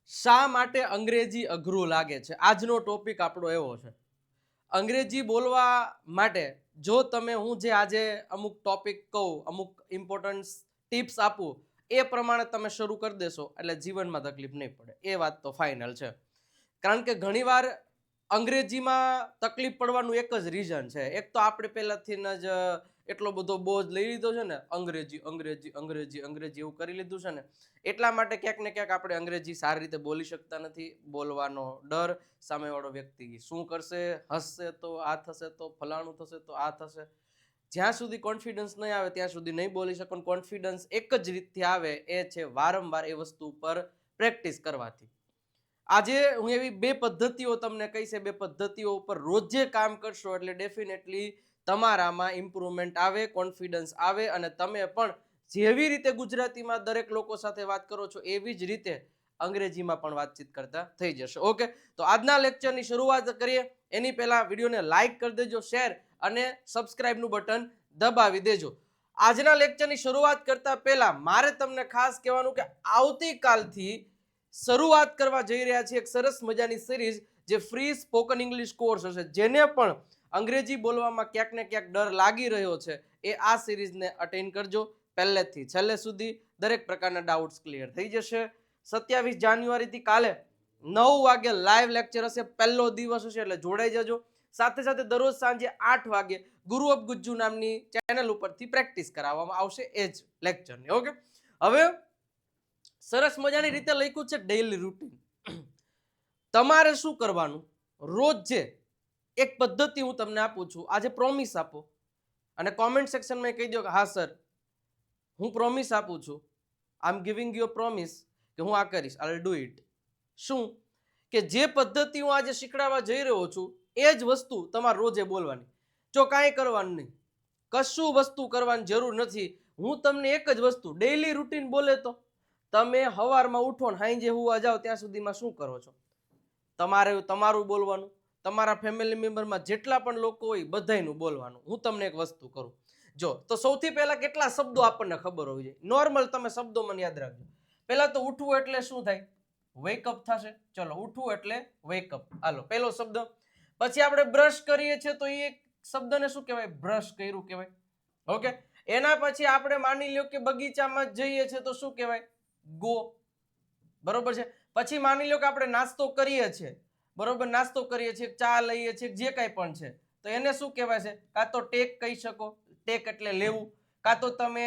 શા માટે અંગ્રેજી અઘરું લાગે છે? આજનો ટોપિક આપણો એવો છે. અંગ્રેજી બોલવા માટે જો તમે હું જે આજે અમુક ટોપિક કહું, અમુક ઇમ્પોર્ટન્ટ ટિપ્સ આપું, એ પ્રમાણે તમે શરૂ કરી દેશો એટલે જીવનમાં તકલીફ નહીં પડે. એ વાત તો ફાઇનલ છે. કારણ કે ઘણીવાર અંગ્રેજીમાં તકલીફ પડવાનું એક જ રીઝન છે. એક તો આપણે પહેલાથી જ એટલો બધો બોજ લઈ લીધો છે ને, અંગ્રેજી અંગ્રેજી અંગ્રેજી અંગ્રેજી એવું કરી લીધું છે ને, એટલા માટે ક્યાંક ને ક્યાંક આપણે અંગ્રેજી સારી રીતે બોલી શકતા નથી. બોલવાનો ડર, સામેવાળો વ્યક્તિ શું કરશે, હસશે તો આ થશે, તો ફલાણું થશે, તો આ થશે. જ્યાં સુધી કોન્ફિડન્સ નહીં આવે ત્યાં સુધી નહીં બોલી શકો. કોન્ફિડન્સ એક જ રીતથી આવે, એ છે વારંવાર એ વસ્તુ પર પ્રેક્ટિસ કરવાથી. આજે હું એવી બે પદ્ધતિઓ તમને કહીશ, બે પદ્ધતિઓ ઉપર રોજે કામ કરશો એટલે ડેફિનેટલી તમારામાં ઇમ્પ્રુવમેન્ટ આવે, કોન્ફિડન્સ આવે અને તમે પણ જેવી રીતે ગુજરાતીમાં દરેક લોકો સાથે વાત કરો છો એવી જ રીતે અંગ્રેજીમાં પણ વાતચીત કરતા થઈ જશે. ઓકે, તો આજના લેક્ચરની શરૂઆત કરીએ. એની પહેલા વિડીયોને લાઈક કરી દેજો, શેર અને સબસ્ક્રાઇબનું બટન દબાવી દેજો. આજના લેક્ચરની શરૂઆત કરતા પહેલા મારે તમને ખાસ કહેવાનું કે આવતીકાલથી શરૂઆત કરવા જઈ રહ્યા છીએ એક સરસ મજાની સિરીઝ, જે ફ્રી સ્પોકન ઇંગ્લિશ કોર્સ હશે. જેને પણ અંગ્રેજી બોલવામાં ક્યાંક ને ક્યાંક ડર લાગી રહ્યો છે એ આ સિરીઝને અટેન્ડ કરજો. પહેલેથી છેલ્લે સુધી દરેક પ્રકારના ડાઉટ્સ ક્લિયર થઈ જશે. 27 જાન્યુઆરીથી કાલે 9 વાગે લાઈવ લેક્ચર હશે. પહેલો દિવસ હશે એટલે જોડાઈ જજો. સાથે સાથે દરરોજ સાંજે 8 વાગે ગુરુ ઓફ ગુજ્જુ નામની ચેનલ ઉપરથી પ્રેક્ટિસ કરાવવામાં આવશે એ જ લેક્ચરની. ઓકે, હવે સરસ મજાની રીતે લખ્યું છે ડેઈલી રૂટીન. તમારે શું કરવાનું? રોજ જે એક પદ્ધતિ હું તમને આપું છું, આજે પ્રોમિસ આપો અને કોમેન્ટ સેક્શનમાં કહી દો કે હા સર, હું પ્રોમિસ આપું છું, I am giving you a promise કે હું આ કરીશ, આઈ વિલ ડુ ઇટ. શું કે જે પદ્ધતિ હું આજે શીખડાવવા જઈ રહ્યો છું એ જ વસ્તુ તમારે રોજે બોલવાની. જો કાંઈ કરવાનું નહીં, કશું વસ્તુ કરવાની જરૂર નથી. હું તમને એક જ વસ્તુ ડેઈલી રૂટીન બોલે તો તમે સવારમાં ઉઠો ને સાંજે હુવા જાઓ ત્યાં સુધીમાં શું કરો છો? તમારે તમારું બોલવાનું, તમારા ફેમિલી મેમ્બરમાં જેટલા પણ લોકો હોય બધાયનું બોલવાનું. હું તમને એક વસ્તુ કરું જો, તો સૌથી પહેલા કેટલા શબ્દો આપણને ખબર હોવી જોઈએ. નોર્મલ તમે શબ્દો મને યાદ રાખજો. પહેલા તો ઉઠવું એટલે શું થાય? વેકઅપ થશે. ચલો, ઉઠવું એટલે વેકઅપ. હાલો, પહેલો શબ્દ. પછી આપણે બ્રશ કરીએ છીએ તો એ શબ્દને શું કહેવાય? બ્રશ કર્યું કહેવાય. ઓકે, એના પછી આપણે માની લો કે બગીચામાં જઈએ છીએ તો શું કહેવાય? ગો. બરોબર છે. પછી માની લો કે આપણે નાસ્તો કરીએ છીએ, બરોબર, નાસ્તો કરીએ છીએ, ચા લઈએ છીએ, જે કાંઈ પણ છે, તો એને શું કહેવાય છે? કાં તો ટેક કહી શકો, ટેક એટલે લેવું, કાં તો તમે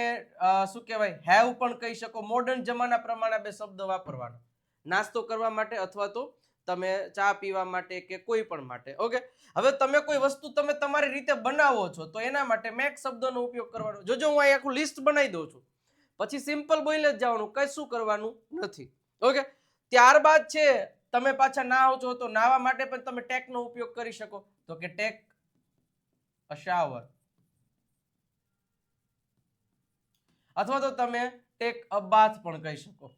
શું કહેવાય હેવ પણ કહી શકો. મોડર્ન જમાના પ્રમાણે બે શબ્દ વાપરવાના, નાસ્તો કરવા માટે અથવા તો તમે ચા પીવા માટે કે કોઈ પણ માટે. ઓકે, હવે તમે કોઈ વસ્તુ તમે તમારી રીતે બનાવો છો તો એના માટે મેક શબ્દનો ઉપયોગ કરવાનો. જોજો હું અહીં આખું લિસ્ટ બનાવી દઉં છું, પછી સિમ્પલ બોલી જ જવાનું, કઈ શું કરવાનું નથી. ઓકે, ત્યારબાદ છે તમે પાછા નાહો છો તો નાહવા માટે પણ તમે ટેક નો ઉપયોગ કરી શકો. તો કે ટેક અ શાવર, અથવા તો તમે ટેક અ બાથ પણ કહી શકો.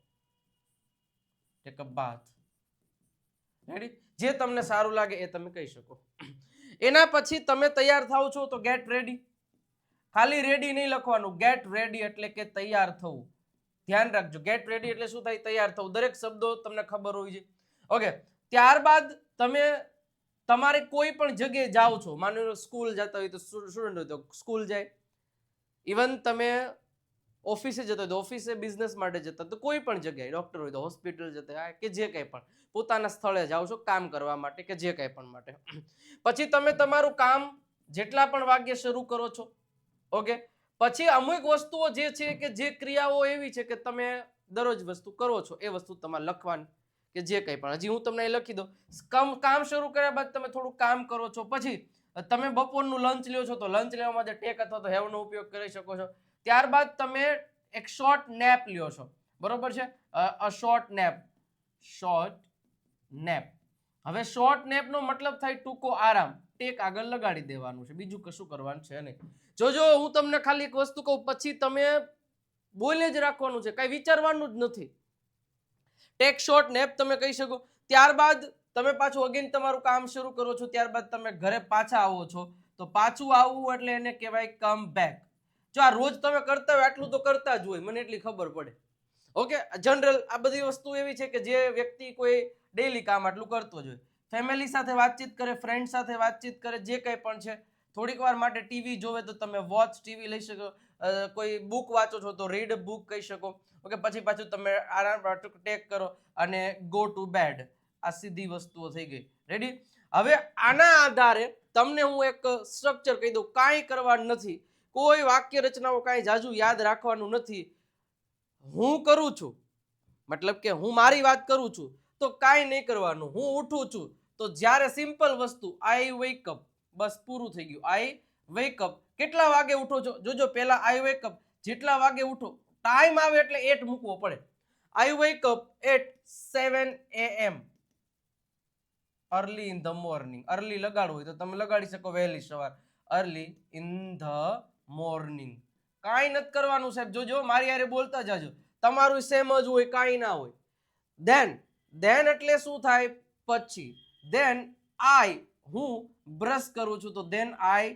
Take a bath. રેડી? જે તમને સારું લાગે એ તમે કહી શકો. એના પછી તમે તૈયાર થાવ છો તો ગેટ રેડી. ખાલી રેડી નહીં લખવાનું, ગેટ રેડી એટલે કે તૈયાર થવું. ધ્યાન રાખજો, ગેટ રેડી એટલે શું થાય? તૈયાર થવું. દરેક શબ્દો તમને ખબર હોવી જોઈએ. ઓકે, ત્યારબાદ તમે તમારે કોઈ પણ જગ્યાએ જાઓ છો, માની લો સ્કૂલ જતા હોય તો સ્ટુડન્ટ હોય તો સ્કૂલ જાય, ઇવન તમે ઓફિસે જતા હોય તો ઓફિસે, બિઝનેસ માટે જતા તો કોઈ પણ જગ્યાએ, ડોક્ટર હોય તો હોસ્પિટલ જતા હોય કે જે કંઈ પણ પોતાના સ્થળે જાઓ છો કામ કરવા માટે કે જે કંઈ પણ માટે. પછી તમે તમારું કામ જેટલા પણ વાગ્યે શરૂ કરો છો. ઓકે, પછી અમુક વસ્તુઓ જે છે કે જે ક્રિયાઓ એવી છે કે તમે દરરોજ વસ્તુ કરો છો એ વસ્તુ તમારે લખવાની કે જે કંઈ પણ. હજી હું તમને લખી દઉં. કામ શરૂ કર્યા બાદ તમે થોડું કામ કરો છો, પછી તમે બપોરનું લંચ લ્યો છો તો લંચ લેવા માટે ટેક અથવા તો હેવનો ઉપયોગ કરી શકો છો. ત્યારબાદ તમે એક શોર્ટ નેપ લ્યો છો, બરોબર છે? અ શોર્ટ નેપ, શોર્ટ નેપ. હવે શોર્ટ નેપ નો મતલબ થાય ટૂંકો આરામ. ટેક આગળ લગાડી દેવાનું છે, બીજું કશું કરવાનું છે નહીં. જોજો, હું તમને ખાલી એક વસ્તુ કહું, પછી તમે બોલે જ રાખવાનું છે, કઈ વિચારવાનું જ નથી. ટેક શોર્ટ નેપ તમે કહી શકો. ત્યારબાદ તમે પાછું અગેન તમારું કામ શરૂ કરો છો. ત્યારબાદ તમે ઘરે પાછા આવો છો તો પાછું આવવું એટલે એને કહેવાય કમ બેક. જો આ રોજ તમે કરતા હોય આટલું તો કરતા જ હોય, મને એટલી ખબર પડે. ઓકે, જનરલ આ બધી વસ્તુ એવી છે કે જે વ્યક્તિ કોઈ ડેઈલી કામ આટલું કરતો જ હોય, ફેમિલી સાથે વાતચીત કરે, ફ્રેન્ડ સાથે વાતચીત કરે, જે કંઈ પણ છે, થોડીક વાર માટે ટીવી જોવે તો તમે વોચ ટીવી લઈ શકો, કોઈ બુક વાંચો છો તો રીડ બુક કહી શકો. ઓકે, પછી પાછું તમે આરામ ટેક કરો અને ગો ટુ બેડ. આ સીધી વસ્તુઓ થઈ ગઈ. રેડી? હવે આના આધારે તમને હું એક સ્ટ્રક્ચર કહી દઉં. કાંઈ કરવાનું નથી, કોઈ વાક્ય રચનાઓ કાંઈ જાજુ યાદ રાખવાનું નથી. હું કરું છું, મતલબ કે હું મારી વાત કરું છું તો કાંઈ નહીં કરવાનું. હું ઉઠું છું તો જ્યારે સિમ્પલ વસ્તુ આઈ વેક અપ, બસ પૂરું થઈ ગયું. આઈ વેક અપ. કેટલા વાગે ઉઠો છો? જોજો, પહેલા આઈ વેક અપ, જેટલા વાગે ઉઠો, ટાઈમ આવે એટલે એટ મૂકવો પડે. I wake up at 7 AM, early in the morning. Early લગાડવું હોય તો તમે લગાડી શકો, વહેલી સવાર, અર્લી ઇન ધ મોર્નિંગ. કાંઈ નથી કરવાનું સાહેબ. જોજો, મારી યારે બોલતા જાજો. તમારું સેમ જ હોય, કાંઈ ના હોય. ધેન એટલે શું થાય? પછી. ધેન આઈ, હું બ્રશ કરું છું તો ધેન આઈ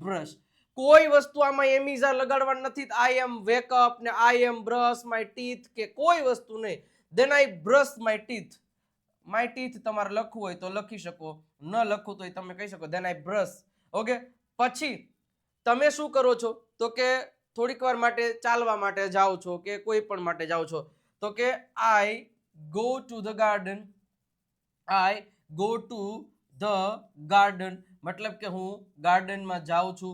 બ્રશ. કોઈ વસ્તુ આમાં એમિઝા લગાડવાનું નથી. આઈ એમ વેક અપ ને આઈ એમ બ્રશ માય ટીથ કે કોઈ વસ્તુ નહીં. Than I brush my teeth. My teeth તમારે લખવું હોય તો લખી શકો, ન લખવું તો તમે કહી શકો ધેન આઈ બ્રશ. ઓકે, પછી તમે શું કરો છો તો કે થોડીક વાર માટે ચાલવા માટે જાઓ છો કે કોઈ પણ માટે જાઓ છો તો કે I go to the garden. I go to the garden મતલબ કે હું ગાર્ડનમાં જાઉં છું.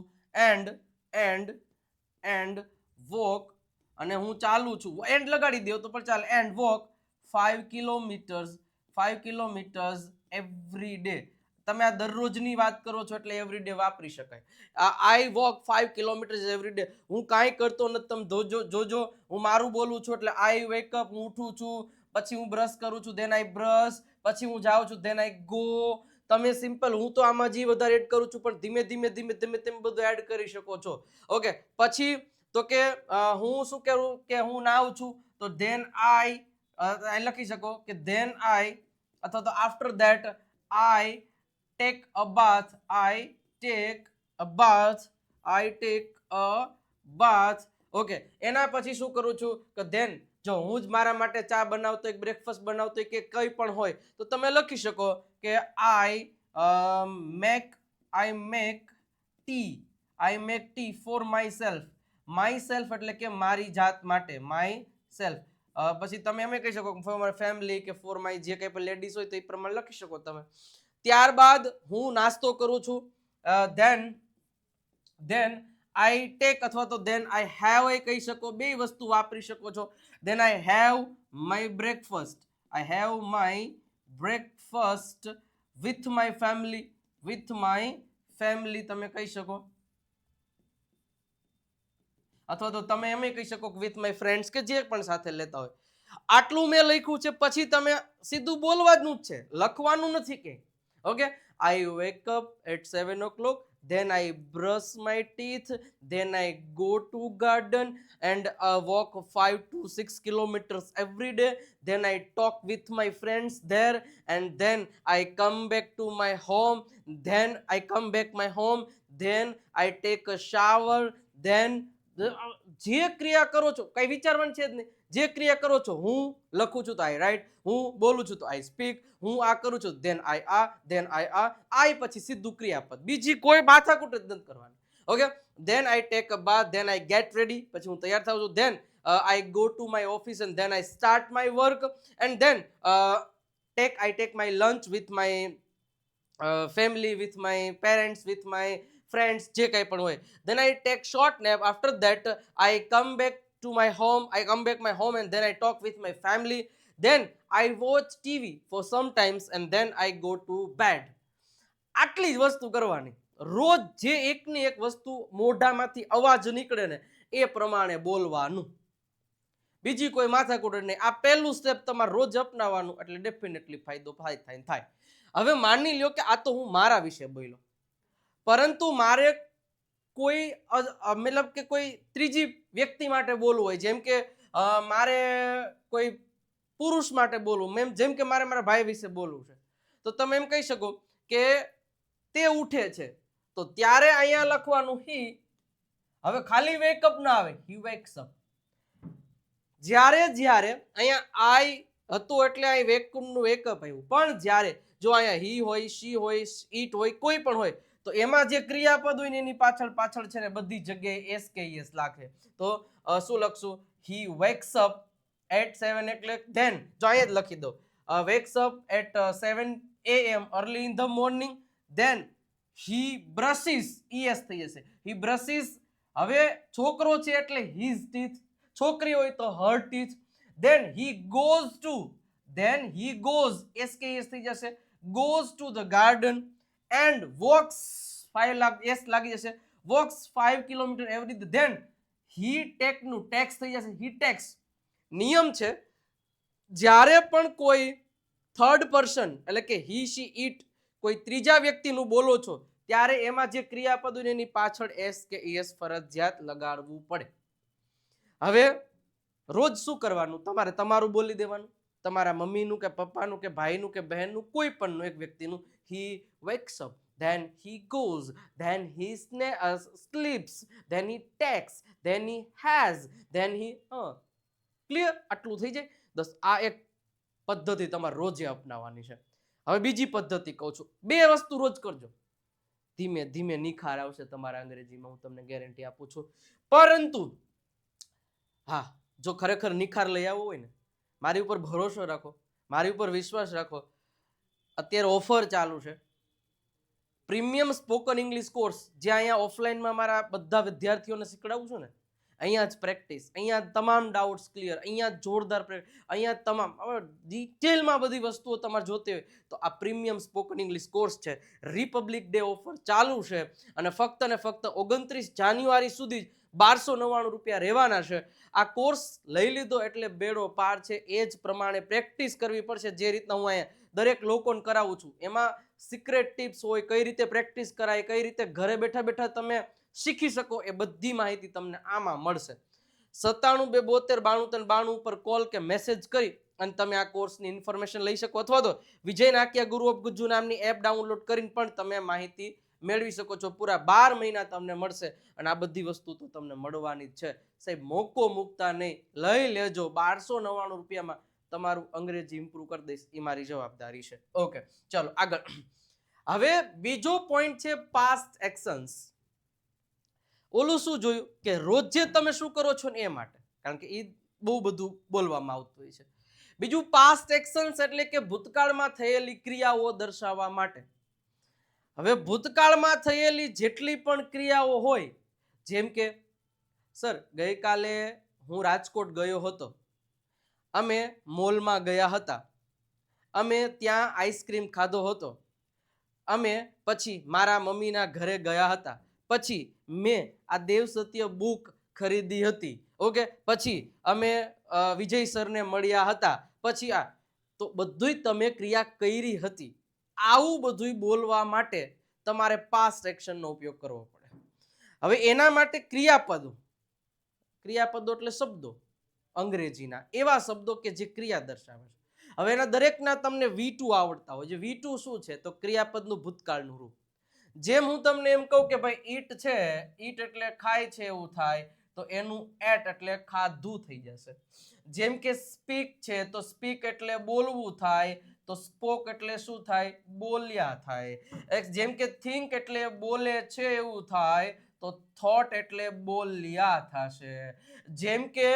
એન્ડ વોક, અને હું ચાલું છું, એન્ડ લગાડી દો તો પણ ચાલે. And walk 5 kilometres, 5 kilometres every day. તમે આ દરરોજની વાત કરો છો એટલે એવરી ડે વાપરી શકાય. આઈ વોક 5 કિલોમીટર્સ એવરી ડે. હું કાંઈ કરતો નથી, તમે જોજો. હું મારું બોલું છું એટલે આઈ વેક અપ, હું ઉઠું છું, પછી હું બ્રશ કરું છું, ધેન આઈ બ્રશ, પછી હું જાઉં છું, ધેન આઈ ગો. તમે સિમ્પલ, હું તો આમાં જે વધારે એડ કરું છું પણ ધીમે ધીમે ધીમે ધીમે તમે બધું એડ કરી શકો છો. ઓકે, પછી તો કે હું શું કરું કે હું નાઉં છું તો ધેન આઈ લખી શકો કે ધેન આઈ, અથવા તો after that I take a bath. I take a bath. I take a bath. Okay, એના પછી શું કરું છું કે ધેન જો હું જ મારા માટે ચા બનાવતો હોય, બ્રેકફાસ્ટ બનાવતો હોય કે કંઈ પણ હોય તો તમે લખી શકો કે I make tea. I make tea for my self. My self એટલે કે મારી જાત માટે, માય સેલ્ફ. પછી તમે એમ કહી શકો ફોર માય ફેમિલી કે ફોર માય જે કંઈ પણ લેડીઝ હોય તો એ પ્રમાણે લખી શકો તમે. ત્યારબાદ હું નાસ્તો કરું છું. ધેન આઈ ટેક અથવા તો ધેન આઈ હેવ એ કહી શકો, બે વસ્તુ વાપરી શકો છો. Than I have my breakfast. I have my breakfast with my family. With my family તમે કહી શકો, અથવા તો તમે એમ કહી શકો કે વિથ માય ફ્રેન્ડ્સ કે જે પણ સાથે લેતા હોય. આટલું મેં લખ્યું છે, પછી તમે સીધું બોલવાનું જ છે, લખવાનું નથી કે. Okay, I wake up at 7 o'clock, then I brush my teeth, then I go to garden and walk 5 to 6 kilometers every day, then I talk with my friends there, and then I come back to my home, then I come back my home, then I take a shower, then જે ક્રિયા કરો છો કઈ વિચારવાનું છે જ નહીં. જે ક્રિયા કરો છો, હું લખું છું તો આઈ રાઈટ, હું બોલું છું તો આઈ સ્પીક, હું આ કરું છું ધેન આઈ આઈ પછી સીધું ક્રિયાપદ. બીજી કોઈ માથાકૂટ જ નથી કરવાની. Okay, than I take a bath, than I get ready, પછી હું તૈયાર થાઉં છું. Than I go to my office and then I start my work, and then I take my lunch with my family, with my parents, with my friends, જે કંઈ પણ હોય. Then I take short nap. After that I come back to my home. I come back my home and then I talk with my family. Then I watch TV for some times and then I go to bed. આટલી જ વસ્તુ કરવાની. રોજ જે એકની એક વસ્તુ મોઢામાંથી અવાજ નીકળે ને એ પ્રમાણે બોલવાનું. બીજી કોઈ માથાકૂટ નહીં. આ પહેલું સ્ટેપ તમારે રોજ અપનાવવાનું એટલે ડેફિનેટલી ફાયદો થાય. હવે માની લ્યો કે આ તો હું મારા વિશે બોલ્યો, પરંતુ મારે કોઈ મતલબ કે કોઈ ત્રીજી વ્યક્તિ માટે બોલવું હોય, જેમ કે મારે કોઈ પુરુષ માટે બોલવું, જેમ કે મારે મારા ભાઈ વિશે બોલવું છે, તો તમે એમ કહી શકો કે તે ઉઠે છે તો ત્યારે અહીંયા લખવાનું હી. હવે ખાલી વેકઅપ ના આવે, હી વેક્સ અપ. જ્યારે અહીંયા આઈ હતું એટલે અહીં વેકુમનું વેકઅપ આવ્યું, પણ જ્યારે જો અહીંયા હી હોય, શી હોય, ઈટ હોય, કોઈ પણ હોય, તો એમાં જે ક્રિયાપદ હોય ને એની પાછળ છે ને બધી જગ્યાએ એસ કે એસ લાગે. તો શું લખશું? હી વેક્સ અપ એટ 7 એટલે ધેન જો અહીંયા જ લખી દો, wakes up at 7 AM early in the morning, then he brushes, es થઈ જશે, he brushes. હવે છોકરો છે એટલે his teeth, છોકરી હોય તો her teeth. then he goes SKS થઈ જશે, goes to the garden and walks 5 લાગી જશે, walks 5 kilometre every day. then he take નું ટેક્સ થઈ જશે, he takes. નિયમ છે જ્યારે પણ કોઈ થર્ડ પર્સન એટલે કે હી શી ઈટ કોઈ ત્રીજા વ્યક્તિનું બોલો છો ત્યારે એમાં જે ક્રિયાપદ હોય એની પાછળ એસ કે એસ ફરજિયાત લગાડવું પડે. હવે રોજ શું કરવાનું? તમારે તમારું બોલી દેવાનું, તમારા મમ્મીનું કે પપ્પાનું કે ભાઈનું કે બહેનનું, કોઈ પણનું એક વ્યક્તિનું. He wakes up, then he goes, then he sleeps, then he takes, then he has, then he clear? આટલું થઈ જાય. બસ આ એક પદ્ધતિ તમારે રોજે અપનાવવાની છે. હવે બીજી પદ્ધતિ કહું છું, 2 વસ્તુ રોજ કરજો, ધીમે ધીમે નિખાર આવશે તમારા અંગ્રેજીમાં, હું તમને ગેરંટી આપું છું. પરંતુ હા, જો ખરેખર નિખાર લઈ આવવો હોય ને, મારી ઉપર ભરોસો રાખો, મારી ઉપર વિશ્વાસ રાખો. અત્યારે ઓફર ચાલુ છે, પ્રીમિયમ સ્પોકન ઇંગ્લિશ કોર્સ, જ્યાં અહીંયા ઓફલાઈનમાં મારા બધા વિદ્યાર્થીઓને શીખડાવું છું ને, અહીંયા જ પ્રેક્ટિસ, અહીંયા તમામ ડાઉટ્સ ક્લિયર, અહીંયા જોરદાર અહીંયા તમામ ડિટેલમાં બધી વસ્તુઓ તમારે જોતી હોય તો આ પ્રીમિયમ સ્પોકન ઇંગ્લિશ કોર્સ છે. રિપબ્લિક ડે ઓફર ચાલુ છે અને ફક્ત ને ફક્ત 29 જાન્યુઆરી સુધી 1299 રૂપિયા રહેવાના છે. આ કોર્સ લઈ લીધો એટલે બેડો પાર છે. એ જ પ્રમાણે પ્રેક્ટિસ કરવી પડશે જે રીતના હું અહીંયા દરેક લોકોને કરાવું છું. એમાં સિક્રેટ ટિપ્સ હોય, કઈ રીતે પ્રેક્ટિસ કરાય, કઈ રીતે ઘરે બેઠા બેઠા તમે શીખી શકો, એ બધી માહિતી તમને આમાં મળશે. 97 272 93 92 ઉપર કોલ કે મેસેજ કરી અને તમે આ કોર્સની ઇન્ફોર્મેશન લઈ શકો, અથવા તો વિજય નાકિયા ગુરુ ઓફ ગુજ્જુ નામની એપ ડાઉનલોડ કરીને પણ તમે માહિતી મેળવી શકો છો. પૂરા 12 મહિના તમને મળશે અને આ બધી વસ્તુ તો તમને મળવાની જ છે. સાહેબ મોકો મૂકતા નહીં, લઈ લેજો. 1299 રૂપિયામાં તમારું અંગ્રેજી ઇમ્પ્રૂવ કરી દઈશ, એ મારી જવાબદારી છે. ઓકે, ચલો આગળ. હવે બીજો પોઈન્ટ છે પાસ્ટ એક્શન્સ. ઓલું શું જોયું કે રોજ જે તમે શું કરો છો ને એ માટે, કારણ કે એ બહુ બધું બોલવામાં આવતું હોય છે. બીજું પાસ્ટ એક્શન્સ એટલે કે ભૂતકાળમાં થયેલી ક્રિયાઓ દર્શાવવા માટે. હવે ભૂતકાળમાં થયેલી જેટલી પણ ક્રિયાઓ હોય, જેમ કે સર ગઈકાલે હું રાજકોટ ગયો હતો, અમે મોલમાં ગયા હતા, અમે ત્યાં આઈસ્ક્રીમ ખાધો હતો, અમે પછી મારા મમ્મીના ઘરે ગયા હતા, પછી મેં આ દેવ સત્ય બુક ખરીદી હતી, ઓકે, પછી અમે વિજય સરને મળ્યા હતા, પછી આ તો બધુંય તમે ક્રિયા કરી હતી. આવું બધું બોલવા માટે તમારે પાસ્ટ એક્શનનો ઉપયોગ કરવો પડે. હવે એના માટે ક્રિયાપદો એટલે શબ્દો, અંગ્રેજીના એવા શબ્દો કે જે ક્રિયા દર્શાવે છે. હવે એના દરેકના તમને V2 આવડતા હોય. જે V2 શું છે? તો ક્રિયાપદનું ભૂતકાળનું રૂપ. જેમ હું તમને એમ કહું કે ભાઈ ઈટ છે, ઈટ એટલે ખાય છે એવું થાય, તો એનું એટ એટલે ખાધું થઈ જશે. જેમ કે સ્પીક છે, તો સ્પીક એટલે બોલવું થાય, તો સ્પોક એટલે શું થાય? બોલ્યા થાય. જેમ કે થિંક એટલે બોલે છે એવું થાય, તો થોટ એટલે બોલ્યા થશે. જેમ કે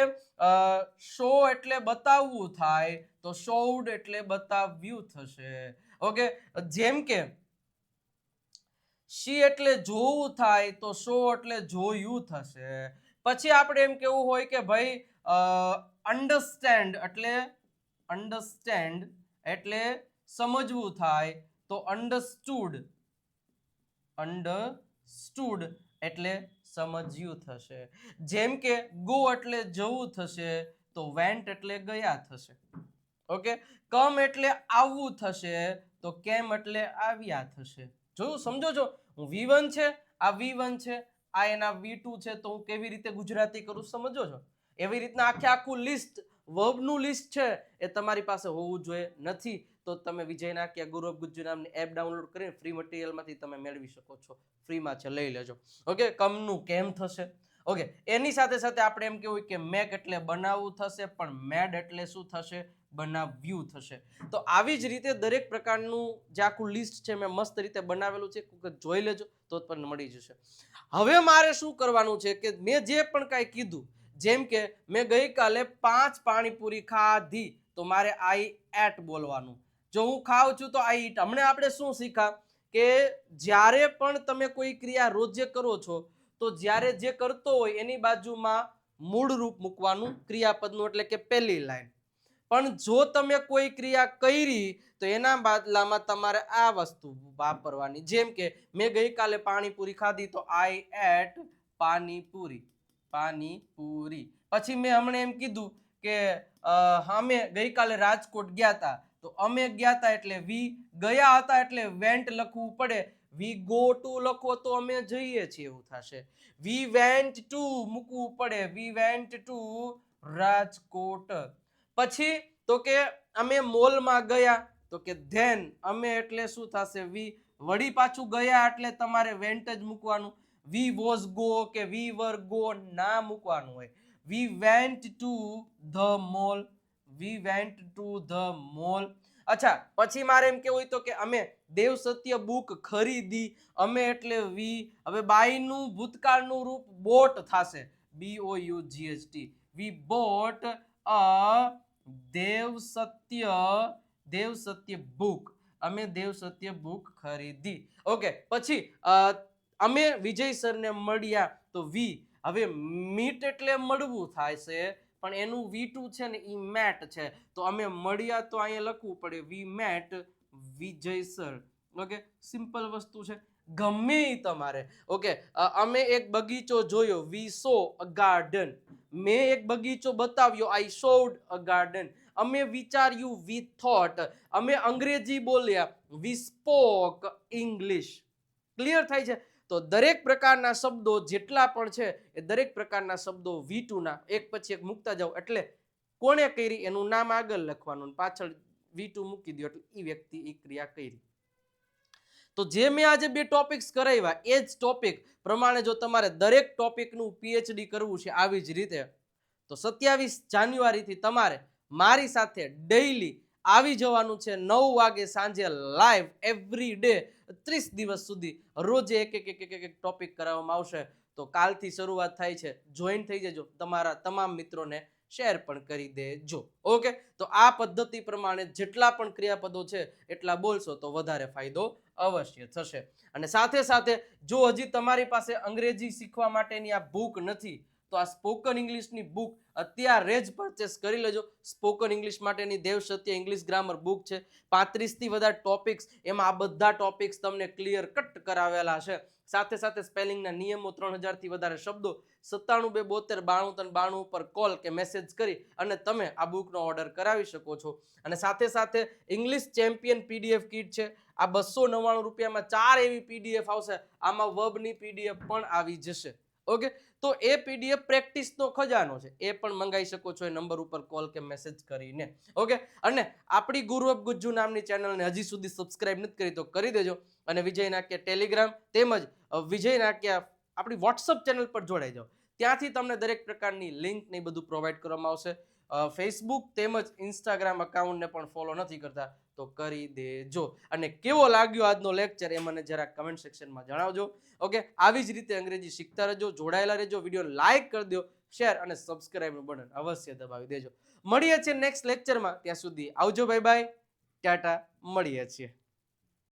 શો એટલે બતાવવું થાય, તો શોડ એટલે બતાવ્યું થશે. ઓકે, જેમ કે સી એટલે જોવું થાય, તો શો એટલે જોયું થશે. પછી આપણે એમ કેવું હોય કે ભાઈ અન્ડરસ્ટેન્ડ એટલે સમજવું થાય, તો અન્ડરસ્ટૂડ એટલે સમજ્યું થશે. જેમ કે ગો એટલે જવું થશે, તો વેન્ટ એટલે ગયા થશે. ઓકે, કમ એટલે આવવું થશે, તો કેમ એટલે આવ્યા થશે. જોયું? સમજો છો? V1 છે, આ V1 છે, આ એના V2 છે, તો હું કેવી રીતે ગુજરાતી કરું સમજો છો? એવી રીતના આખું લિસ્ટ, વર્બનું લિસ્ટ છે એ તમારી પાસે હોવું જોઈએ. નથી તો તમે વિજય નાકિયા ગુરુ ઓફ ગુજ્જુ નામની એપ ડાઉનલોડ કરીને ફ્રી મટીરિયલમાંથી તમે મેળવી શકો છો. ફ્રીમાં છે, લઈ લેજો. ઓકે, કમનું કેમ થશે. ઓકે, એની સાથે સાથે આપણે એમ કેવું કે મેક એટલે બનાવવું થશે, પણ મેડ એટલે શું થશે? બનાવ્યું થશે. તો આવી જ રીતે દરેક પ્રકારનું જે આખું લિસ્ટ છે મેં મસ્ત રીતે બનાવેલું છે, જોઈ લેજો તો તમને મળી જશે. હવે મારે શું કરવાનું છે કે મેં જે પણ કાંઈ કીધું, જેમ કે મેં ગઈકાલે 5 પાણીપુરી ખાધી, તો મારે આઈ એટ બોલવાનું. જો હું ખાઉં છું તો આઈ ઈટ. હમણાં આપણે શું શીખ્યા કે જ્યારે પણ તમે કોઈ ક્રિયા રોજે કરો છો, તો જ્યારે જે કરતો હોય એની બાજુમાં મૂળ રૂપ મૂકવાનું ક્રિયાપદનું, એટલે કે પહેલી લાઈન. પણ જો તમે કોઈ ક્રિયા કરી તો એના બદલામાં તમારે આ વસ્તુ વાપરવાની. જેમ કે મેં ગઈકાલે પાણીપુરી ખાધી, તો આઈ એટ પાણીપુરી. પાણીપુરી. પછી મેં હમણાં એમ કીધું કે અમે ગઈકાલે રાજકોટ ગયા હતા, તો અમે ગયા હતા એટલે વી, ગયા હતા એટલે વેન્ટ લખવું પડે. વી ગો ટુ લખો તો અમે જઈએ છીએ એવું થશે. વી વેન્ટ ટુ મૂકવું પડે. We went to Rajkot. પછી તો કે અમે મોલમાં ગયા, તો કે ધેન અમે એટલે શું થશે? વી. વળી પાછું ગયા એટલે તમારે વેન્ટ જ મૂકવાનું. વી વોઝ ગો કે વી વર ગો ના મૂકવાનું હોય. We went to the mall. We went to the mall. અચ્છા, પછી મારે એમ કેવું હોય તો કે અમે દેવ સત્ય બુક ખરીદી. અમે એટલે વી. હવે બાયનું ભૂતકાળનું રૂપ બોટ થશે. BOUGHT. We bought a Dev Satya book. અમે દેવ સત્ય બુક ખરીદી. ઓકે, પછી અમે વિજય સરને મળ્યા, તો વી. હવે મીટ એટલે મળવું થાય છે, પણ એનું V2 છે ને એ મેટ છે, તો અમે મળ્યા તો અહીંયા લખવું પડે વી મેટ વિજય સર. ઓકે, સિમ્પલ વસ્તુ છે, ગમે ઈ તમારે. ઓકે, અમે એક બગીચો જોયો. વી સો અ ગાર્ડન. મેં એક બગીચો બતાવ્યો. આઈ શોડ અ ગાર્ડન. અમે વિચાર્યું. We thought. અમે અંગ્રેજી બોલ્યા. વી સ્પોક ઇંગ્લિશ. ક્લિયર થાય છે? તો દરેક પ્રકારના શબ્દો જેટલા પણ છે એ દરેક પ્રકારના શબ્દો V2 ના એક પછી એક મૂકતા જાઓ, એટલે કોણે કરી એનું નામ આગળ લખવાનું, પાછળ V2 મૂકી દો એટલે એ વ્યક્તિ એ ક્રિયા કરી. તો જે મેં આજે 2 ટોપિક્સ કરાવ્યા, એ જ ટોપિક પ્રમાણે જો તમારે દરેક ટોપિકનું PhD કરવું છે આવી જ રીતે, તો 27 જાન્યુઆરીથી તમારે મારી સાથે ડેઈલી આવી જવાનું છે 9 વાગે સાંજે લાઈવ, એવરી ડે 30 દિવસ સુધી રોજ એક ટોપિક કરાવવામાં આવશે. તો કાલથી શરૂઆત થાય છે, જોઈન થઈ જજો, તમારા તમામ મિત્રોને શેર પણ કરી દેજો. ઓકે, તો આ પદ્ધતિ પ્રમાણે જેટલા પણ ક્રિયાપદો છે એટલા બોલશો તો વધારે ફાયદો અવશ્ય થશે. અને સાથે સાથે જો હજી તમારી પાસે અંગ્રેજી શીખવા માટેની આ બુક નથી, તો આ સ્પોકન ઇંગ્લિશની બુક અત્યારે જ પરચેસ કરી લેજો. સ્પોકન ઇંગ્લિશ માટેની દેવ સત્ય ઇંગ્લિશ ગ્રામર બુક છે. 35 થી વધારે ટોપિક્સ, એમાં આ બધા ટોપિક્સ તમને ક્લિયર કટ કરાવેલા છે. સાથે સાથે સ્પેલિંગના નિયમો, 3000 થી વધારે શબ્દો, 97 272 93 92 ઉપર કોલ કે મેસેજ કરી અને તમે આ બુકનો ઓર્ડર કરાવી શકો છો. અને સાથે સાથે ઇંગ્લિશ ચેમ્પિયન PDF કીટ છે. આ 299 રૂપિયામાં 4 એવી PDF આવશે. આમાં વર્બની PDF પણ આવી જશે. ઓકે, તો એ PDF પ્રેક્ટિસનો ખજાનો છે, એ પણ મંગાવી શકો છો એ નંબર ઉપર કોલ કે મેસેજ કરીને. ઓકે, અને આપણી ગુરુ ઓફ ગુજ્જુ નામની ચેનલને હજી સુધી સબસ્ક્રાઇબ નથી કરી તો કરી દેજો. અને વિજય નાક્યા ટેલિગ્રામ તેમજ વિજય નાક્યા આપણી વોટ્સઅપ ચેનલ પર જોડાઈ જાઓ. ત્યાંથી તમને દરેક પ્રકારની લિંક ને બધું પ્રોવાઈડ કરવામાં આવશે. ફેસબુક તેમજ ઇન્સ્ટાગ્રામ અકાઉન્ટને પણ ફોલો નથી કરતા તો કરી દેજો. અને કેવો લાગ્યો આજનો લેક્ચર એ મને જરા કમેન્ટ સેક્શનમાં જણાવજો. ઓકે, આવી જ રીતે અંગ્રેજી શીખતા રહેજો, જોડાયેલા રહેજો. વિડીયો લાઈક કરી દો, શેર અને સબસ્ક્રાઇબનું બટન અવશ્ય દબાવી દેજો. મળીએ છીએ નેક્સ્ટ લેક્ચરમાં. ત્યાં સુધી આવજો, બાય બાય, ટાટા, મળીએ છીએ.